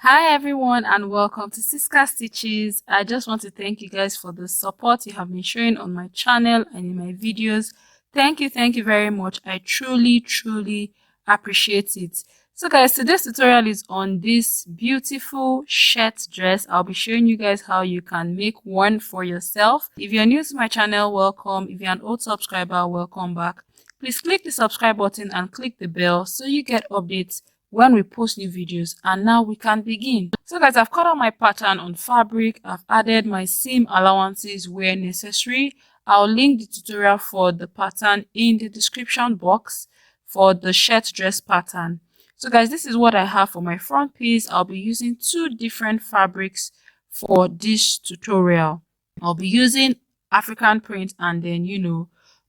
Hi everyone and welcome to Cisca Stitches. I just want to thank you guys for the support you have been showing on my channel and in my videos. Thank you very much. I truly appreciate it. So guys, today's tutorial is on this beautiful shirt dress. I'll be showing you guys how you can make one for yourself. If you're new to my channel, welcome. If you're an old subscriber, welcome back. Please click the subscribe button and click the bell so you get updates when we post new videos. And now we can begin. So guys, I've cut out my pattern on fabric. I've added my seam allowances where necessary. I'll link the tutorial for the pattern in the description box for the shirt dress pattern. So guys, this is what I have for my front piece. I'll be using two different fabrics for this tutorial. I'll be using African print and then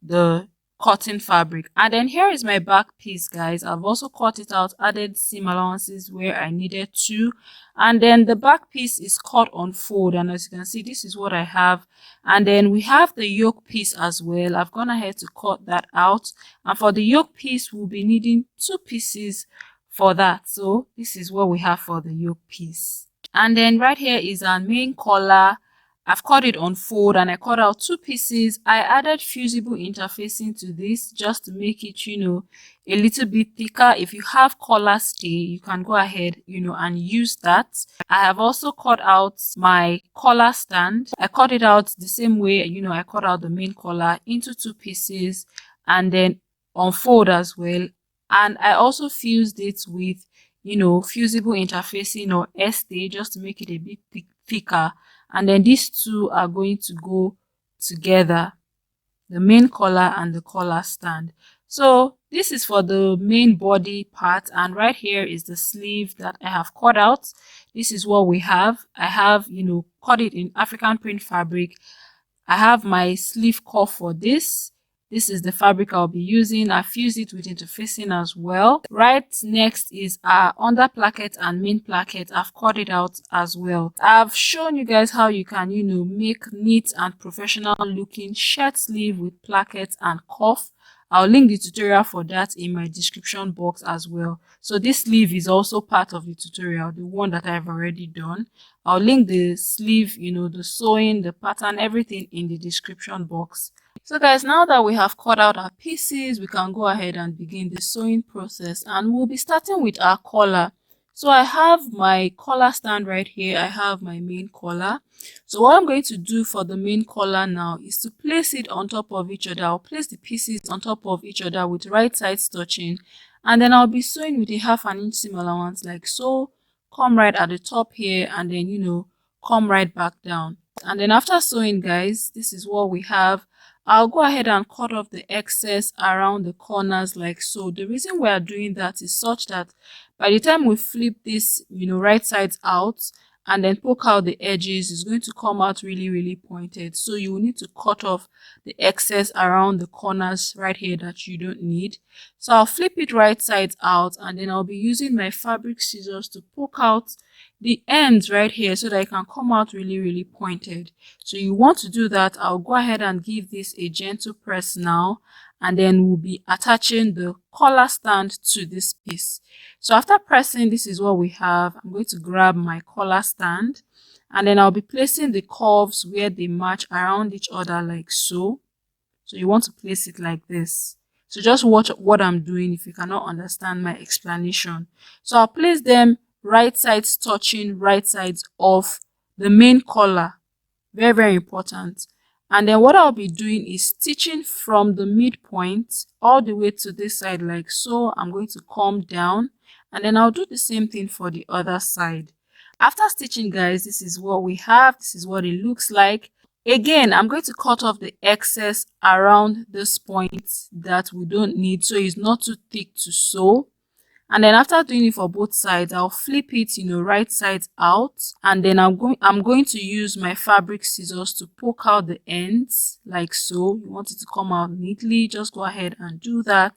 the cotton fabric. And then here is my back piece, guys. I've also cut it out, added seam allowances where I needed to, and then the back piece is cut on fold, and as you can see, this is what I have. And then we have the yoke piece as well. I've gone ahead to cut that out, and for the yoke piece we'll be needing two pieces for that. So this is what we have for the yoke piece. And then right here is our main collar. I've cut it on fold and I cut out two pieces. I added fusible interfacing to this just to make it, a little bit thicker. If you have collar stay, you can go ahead, and use that. I have also cut out my collar stand. I cut it out the same way, I cut out the main collar into two pieces and then on fold as well. And I also fused it with, fusible interfacing or stay just to make it a bit thicker. And then these two are going to go together, the main collar and the collar stand. So this is for the main body part, and right here is the sleeve that I have cut out. This is what we have. I have cut it in African print fabric. I have my sleeve cuff for this. This is the fabric I'll be using. I fuse it with interfacing as well. Right next is our under placket and main placket. I've cut it out as well. I've shown you guys how you can, make neat and professional looking shirt sleeve with placket and cuff. I'll link the tutorial for that in my description box as well. So this sleeve is also part of the tutorial, the one that I've already done. I'll link the sleeve, the sewing, the pattern, everything in the description box. So guys, now that we have cut out our pieces, we can go ahead and begin the sewing process, and we'll be starting with our collar. So I have my collar stand right here. I have my main collar. So what I'm going to do for the main collar now is to place it on top of each other. I'll place the pieces on top of each other with right sides touching, and then I'll be sewing with a 1/2 inch seam allowance like so. Come right at the top here and then come right back down. And then after sewing, guys, this is what we have. I'll go ahead and cut off the excess around the corners like so. The reason we are doing that is such that by the time we flip this, right sides out and then poke out the edges, it's going to come out really pointed. So you will need to cut off the excess around the corners right here that you don't need. So I'll flip it right sides out and then I'll be using my fabric scissors to poke out the ends right here so that it can come out really pointed. So you want to do that. I'll go ahead and give this a gentle press now, and then we'll be attaching the collar stand to this piece. So after pressing, this is what we have. I'm going to grab my collar stand and then I'll be placing the curves where they match around each other like so. So you want to place it like this. So just watch what I'm doing if you cannot understand my explanation. So I'll place them right sides touching right sides of the main collar. Very important. And then what I'll be doing is stitching from the midpoint all the way to this side like so. I'm going to come down and then I'll do the same thing for the other side. After stitching, guys, this is what we have. This is what it looks like. Again, I'm going to cut off the excess around this point that we don't need so it's not too thick to sew. And then after doing it for both sides, I'll flip it, right sides out. And then I'm going to use my fabric scissors to poke out the ends like so. You want it to come out neatly, just go ahead and do that.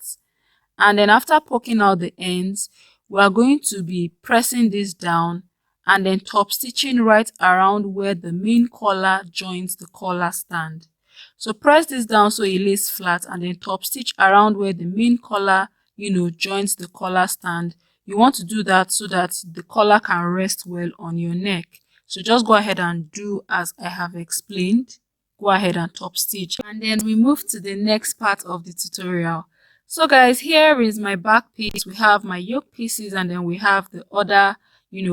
And then after poking out the ends, we are going to be pressing this down and then top stitching right around where the main collar joins the collar stand. So press this down so it lays flat and then top stitch around where the main collar joins the collar stand You want to do that so that the collar can rest well on your neck. So just go ahead and do as I have explained. Go ahead and top stitch, and then we move to the next part of the tutorial. So guys, here is my back piece. We have my yoke pieces, and then we have the other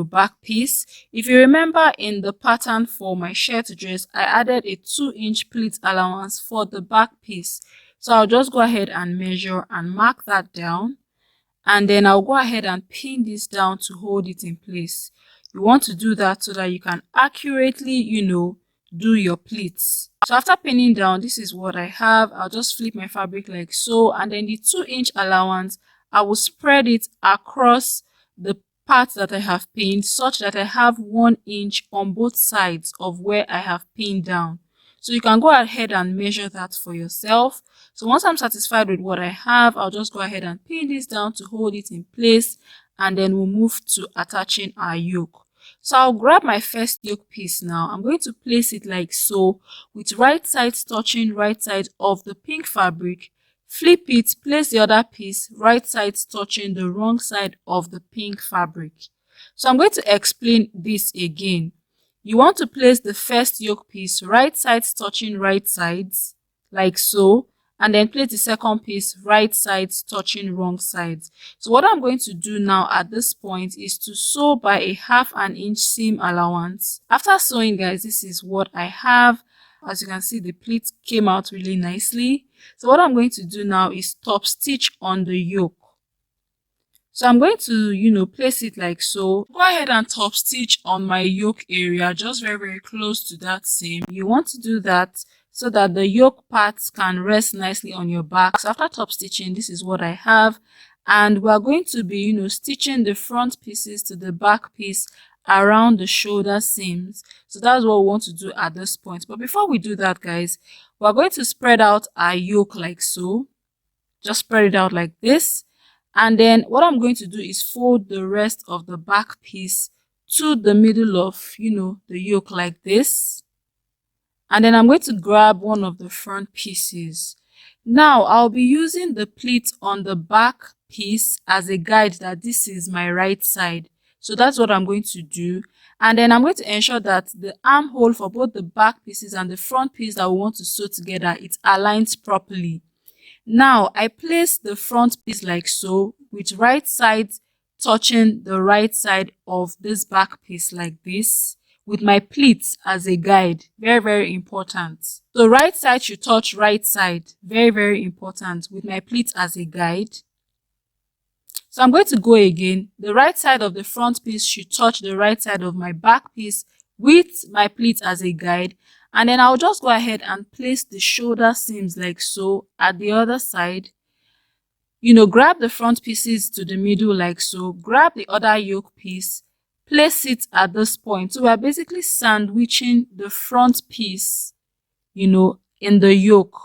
back piece. If you remember, in the pattern for my shirt dress, I added a 2-inch pleat allowance for the back piece. So I'll just go ahead and measure and mark that down, and then I'll go ahead and pin this down to hold it in place. You want to do that so that you can accurately do your pleats. So after pinning down, this is what I have. I'll just flip my fabric like so, and then the 2-inch allowance, I will spread it across the part that I have pinned such that I have 1 inch on both sides of where I have pinned down. So you can go ahead and measure that for yourself. So once I'm satisfied with what I have, I'll just go ahead and pin this down to hold it in place, and then we'll move to attaching our yoke. So I'll grab my first yoke piece now. I'm going to place it like so, with right side touching right side of the pink fabric. Flip it, place the other piece, right side touching the wrong side of the pink fabric. So I'm going to explain this again. You want to place the first yoke piece right sides touching right sides, like so, and then place the second piece right sides touching wrong sides. So what I'm going to do now at this point is to sew by a 1/2 inch seam allowance. After sewing, guys, this is what I have. As you can see, the pleat came out really nicely. So what I'm going to do now is top stitch on the yoke. So I'm going to, place it like so. Go ahead and top stitch on my yoke area, just very close to that seam. You want to do that so that the yoke parts can rest nicely on your back. So after top stitching, this is what I have. And we're going to be, stitching the front pieces to the back piece around the shoulder seams. So that's what we want to do at this point. But before we do that, guys, we're going to spread out our yoke like so. Just spread it out like this. And then what I'm going to do is fold the rest of the back piece to the middle of, the yoke like this. And then I'm going to grab one of the front pieces. Now I'll be using the pleat on the back piece as a guide that this is my right side. So that's what I'm going to do. And then I'm going to ensure that the armhole for both the back pieces and the front piece that we want to sew together, it aligns properly. Now I place the front piece like so, with right side touching the right side of this back piece like this, with my pleats as a guide. Very important. So right side should touch right side. Very important, with my pleats as a guide. So I'm going to go again. The right side of the front piece should touch the right side of my back piece with my pleats as a guide. And then I'll just go ahead and place the shoulder seams like so at the other side. Grab the front pieces to the middle like so. Grab the other yoke piece. Place it at this point. So we're basically sandwiching the front piece, in the yoke.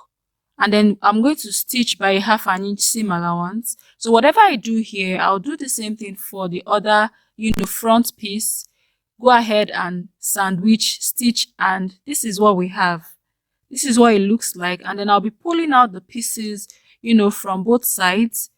And then I'm going to stitch by a 1/2 inch seam allowance. So whatever I do here, I'll do the same thing for the other, front piece. Go ahead and sandwich, stitch, and this is what we have. This is what it looks like. And then I'll be pulling out the pieces, from both sides.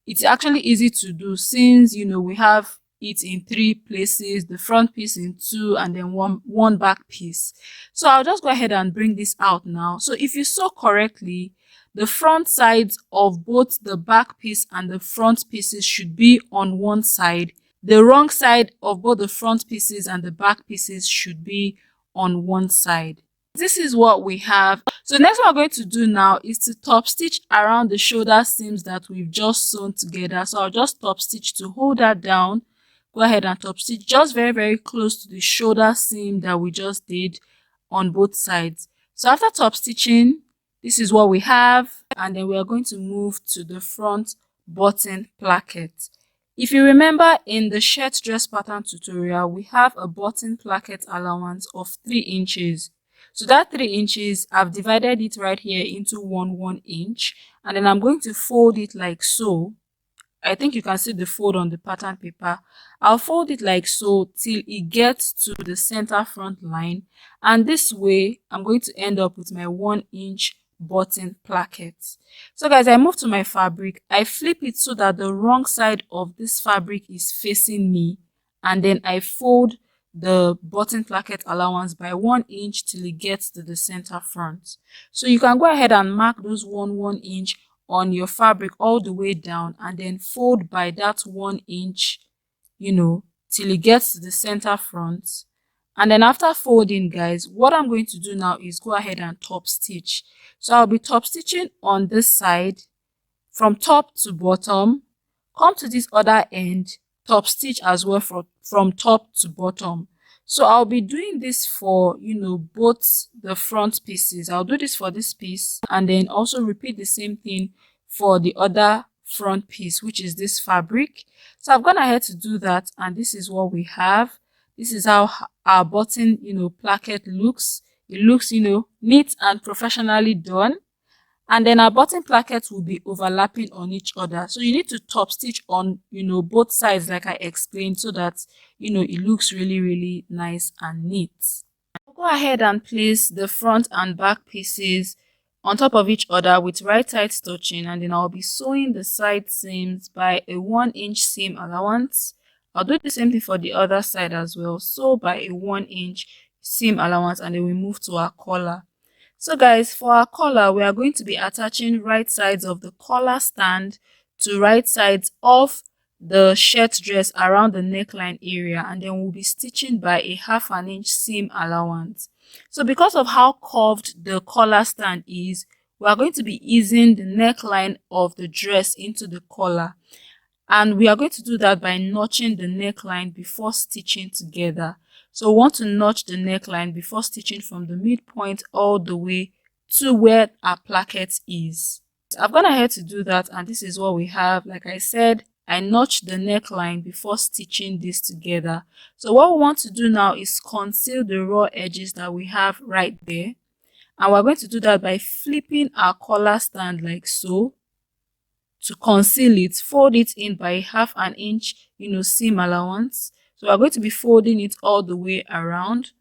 It's actually easy to do since, we have it in 3 places, the front piece in 2, and then one back piece. So I'll just go ahead and bring this out now. So if you sew correctly, the front sides of both the back piece and the front pieces should be on one side. The wrong side of both the front pieces and the back pieces should be on one side. This is what we have. So next what I'm going to do now is to top stitch around the shoulder seams that we've just sewn together. So I'll just top stitch to hold that down. Go ahead and top stitch just very close to the shoulder seam that we just did on both sides. So after top stitching, this is what we have, and then we are going to move to the front button placket. If you remember, in the shirt dress pattern tutorial, we have a button placket allowance of 3 inches. So that 3 inches, I've divided it right here into 1 inch, and then I'm going to fold it like so. I think you can see the fold on the pattern paper. I'll fold it like so till it gets to the center front line, and this way I'm going to end up with my 1 inch button placket. So guys, I move to my fabric. I flip it so that the wrong side of this fabric is facing me, and then I fold the button placket allowance by 1 inch till it gets to the center front. So you can go ahead and mark those 1 inch on your fabric all the way down, and then fold by that 1 inch, till it gets to the center front. And then after folding, guys, what I'm going to do now is go ahead and top stitch. So I'll be top stitching on this side from top to bottom, come to this other end, top stitch as well from top to bottom. So I'll be doing this for both the front pieces. I'll do this for this piece, and then also repeat the same thing for the other front piece, which is this fabric. So I've gone ahead to do that, and this is what we have. This is how our button placket looks. It looks neat and professionally done. And then our button plackets will be overlapping on each other. So you need to top stitch on, both sides like I explained, so that, it looks really, really nice and neat. I'll go ahead and place the front and back pieces on top of each other with right side stitching, and then I'll be sewing the side seams by a 1 inch seam allowance. I'll do the same thing for the other side as well. Sew by a 1 inch seam allowance, and then we move to our collar. So guys, for our collar, we are going to be attaching right sides of the collar stand to right sides of the shirt dress around the neckline area, and then we'll be stitching by a 1/2 inch seam allowance. So because of how curved the collar stand is, we are going to be easing the neckline of the dress into the collar, and we are going to do that by notching the neckline before stitching together. So we want to notch the neckline before stitching from the midpoint all the way to where our placket is. So I've gone ahead to do that, and this is what we have. Like I said, I notched the neckline before stitching this together. So what we want to do now is conceal the raw edges that we have right there. And we're going to do that by flipping our collar stand like so. To conceal it, fold it in by 1/2 inch, seam allowance. So we're going to be folding it all the way around,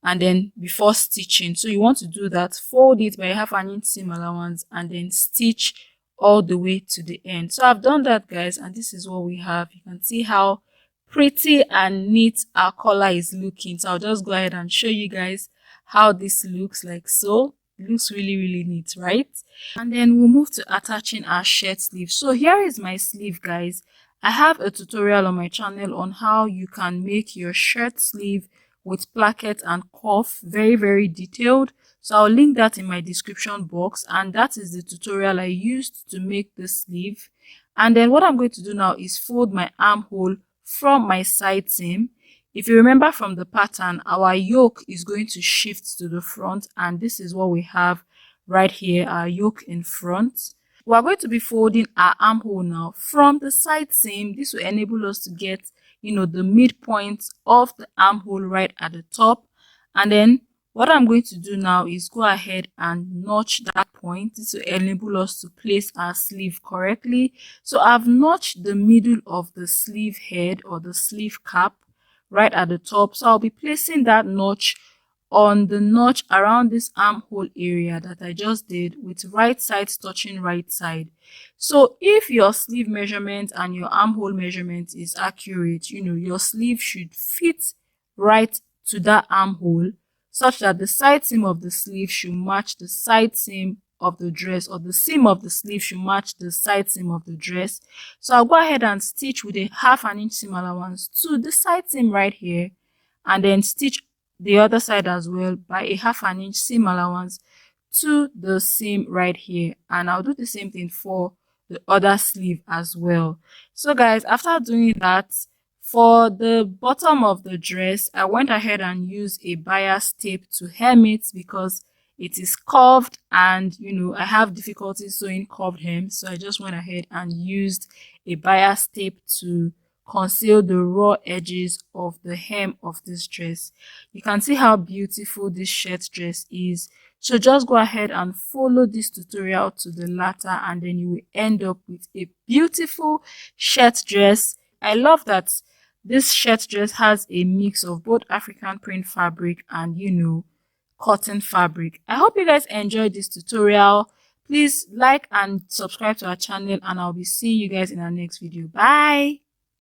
and then before stitching. So you want to do that, fold it by 1/2 inch seam allowance, and then stitch all the way to the end. So I've done that, guys, and this is what we have. You can see how pretty and neat our collar is looking. So I'll just go ahead and show you guys how this looks like. So it looks really, really neat, right? And then we'll move to attaching our shirt sleeve. So here is my sleeve, guys. I have a tutorial on my channel on how you can make your shirt sleeve with placket and cuff, very, very detailed. So I'll link that in my description box, and that is the tutorial I used to make the sleeve. And then what I'm going to do now is fold my armhole from my side seam. If you remember from the pattern, our yoke is going to shift to the front, and this is what we have right here, our yoke in front. We are going to be folding our armhole now from the side seam. This will enable us to get, the midpoint of the armhole right at the top. And then what I'm going to do now is go ahead and notch that point. This will enable us to place our sleeve correctly. So I've notched the middle of the sleeve head or the sleeve cap right at the top. So I'll be placing that notch on the notch around this armhole area that I just did, with right side touching right side. So if your sleeve measurement and your armhole measurement is accurate, your sleeve should fit right to that armhole, such that the side seam of the sleeve should match the side seam of the dress, or the seam of the sleeve should match the side seam of the dress. So I'll go ahead and stitch with a 1/2 inch seam allowance to the side seam right here, and then stitch the other side as well by a 1/2 inch seam allowance to the seam right here. And I'll do the same thing for the other sleeve as well. So guys, after doing that, for the bottom of the dress, I went ahead and used a bias tape to hem it because it is curved, and I have difficulty sewing curved hem. So I just went ahead and used a bias tape to conceal the raw edges of the hem of this dress. You can see how beautiful this shirt dress is. So just go ahead and follow this tutorial to the latter, and then you will end up with a beautiful shirt dress. I love that this shirt dress has a mix of both African print fabric and cotton fabric. I hope you guys enjoyed this tutorial. Please like and subscribe to our channel, and I'll be seeing you guys in our next video. Bye.